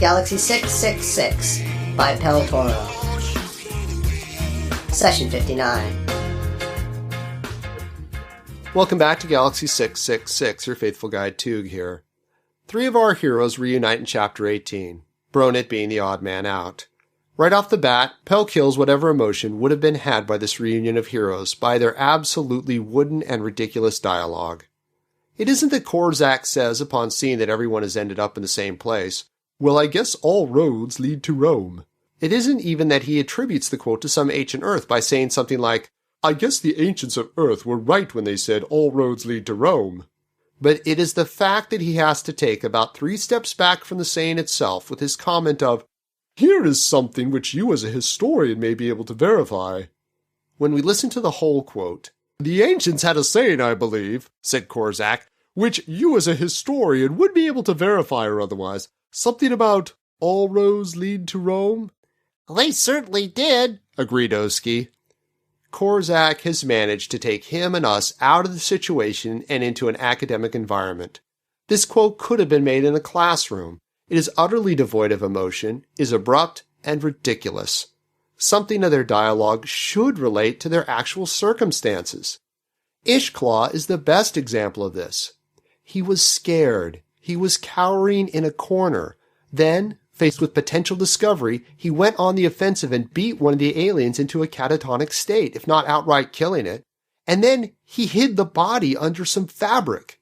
Galaxy 666 by Pel Toro. Session 59. Welcome back to Galaxy 666, your faithful guide Tug here. Three of our heroes reunite in Chapter 18, Bronit being the odd man out. Right off the bat, Pel kills whatever emotion would have been had by this reunion of heroes by their absolutely wooden and ridiculous dialogue. It isn't that Korzak says upon seeing that everyone has ended up in the same place, "Well, I guess all roads lead to Rome." It isn't even that he attributes the quote to some ancient Earth by saying something like, "I guess the ancients of Earth were right when they said all roads lead to Rome." But it is the fact that he has to take about 3 steps back from the saying itself with his comment of, "Here is something which you as a historian may be able to verify." When we listen to the whole quote, "The ancients had a saying, I believe," said Korzak, "which you as a historian would be able to verify or otherwise. Something about all roads lead to Rome?" "They certainly did," agreed Oski. Korzak has managed to take him and us out of the situation and into an academic environment. This quote could have been made in a classroom. It is utterly devoid of emotion, is abrupt, and ridiculous. Something of their dialogue should relate to their actual circumstances. Ischklah is the best example of this. He was scared. He was cowering in a corner. Then, faced with potential discovery, he went on the offensive and beat one of the aliens into a catatonic state, if not outright killing it. And then he hid the body under some fabric.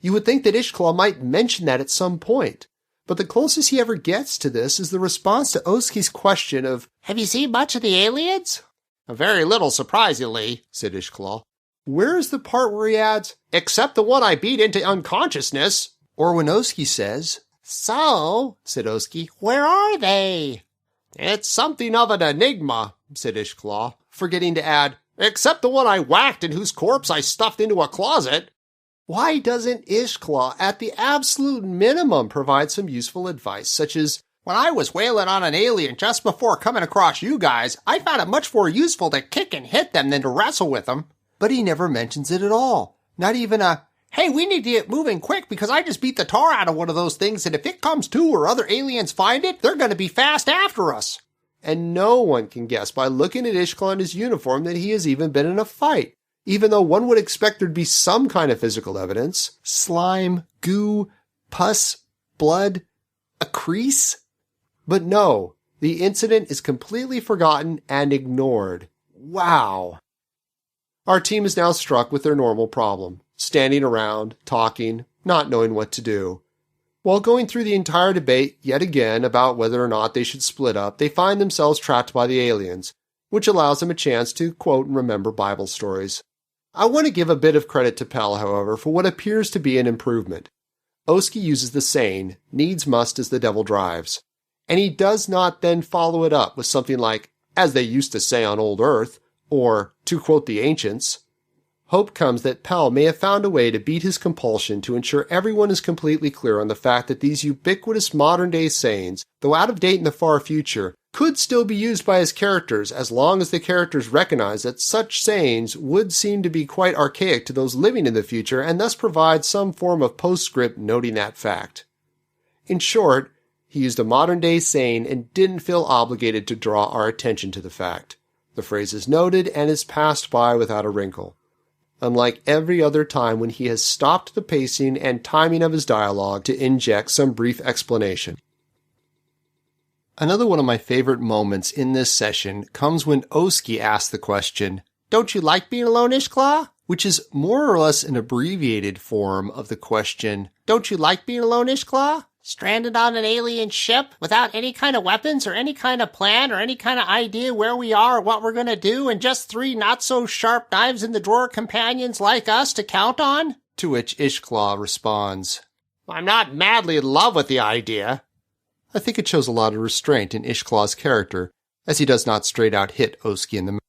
You would think that Ischklah might mention that at some point. But the closest he ever gets to this is the response to Oski's question of, "Have you seen much of the aliens?" "Very little, surprisingly," said Ischklah. Where is the part where he adds, "except the one I beat into unconsciousness"? Or when Oski says, "So," said Oski, "where are they?" "It's something of an enigma," said Ischklah, forgetting to add, "except the one I whacked and whose corpse I stuffed into a closet." Why doesn't Ischklah, at the absolute minimum, provide some useful advice, such as, "When I was whaling on an alien just before coming across you guys, I found it much more useful to kick and hit them than to wrestle with them." But he never mentions it at all. Not even a, "Hey, we need to get moving quick because I just beat the tar out of one of those things, and if it comes to or other aliens find it, they're going to be fast after us." And no one can guess by looking at Ischklah and his uniform that he has even been in a fight, even though one would expect there'd be some kind of physical evidence. Slime, goo, pus, blood, a crease? But no, the incident is completely forgotten and ignored. Wow. Our team is now struck with their normal problem, standing around, talking, not knowing what to do. While going through the entire debate yet again about whether or not they should split up, they find themselves trapped by the aliens, which allows them a chance to quote and remember Bible stories. I want to give a bit of credit to Pel, however, for what appears to be an improvement. Oski uses the saying, "needs must as the devil drives," and he does not then follow it up with something like, "as they used to say on old Earth," or, to quote the ancients. Hope comes that Pel may have found a way to beat his compulsion to ensure everyone is completely clear on the fact that these ubiquitous modern-day sayings, though out of date in the far future, could still be used by his characters as long as the characters recognize that such sayings would seem to be quite archaic to those living in the future and thus provide some form of postscript noting that fact. In short, he used a modern-day saying and didn't feel obligated to draw our attention to the fact. The phrase is noted and is passed by without a wrinkle, unlike every other time when he has stopped the pacing and timing of his dialogue to inject some brief explanation. Another one of my favorite moments in this session comes when Oski asks the question, "Don't you like being alone, Ischklah?" which is more or less an abbreviated form of the question, "Don't you like being alone, Ischklah?" "Stranded on an alien ship without any kind of weapons or any kind of plan or any kind of idea where we are or what we're going to do, and just 3 not-so-sharp knives-in-the-drawer companions like us to count on?" To which Ischklah responds, "I'm not madly in love with the idea." I think it shows a lot of restraint in Ischklah's character, as he does not straight out hit Oski in the mouth.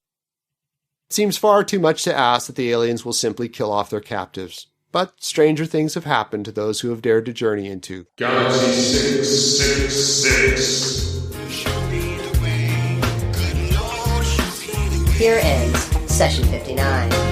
It seems far too much to ask that the aliens will simply kill off their captives, but stranger things have happened to those who have dared to journey into Galaxy 666. Here ends Session 59.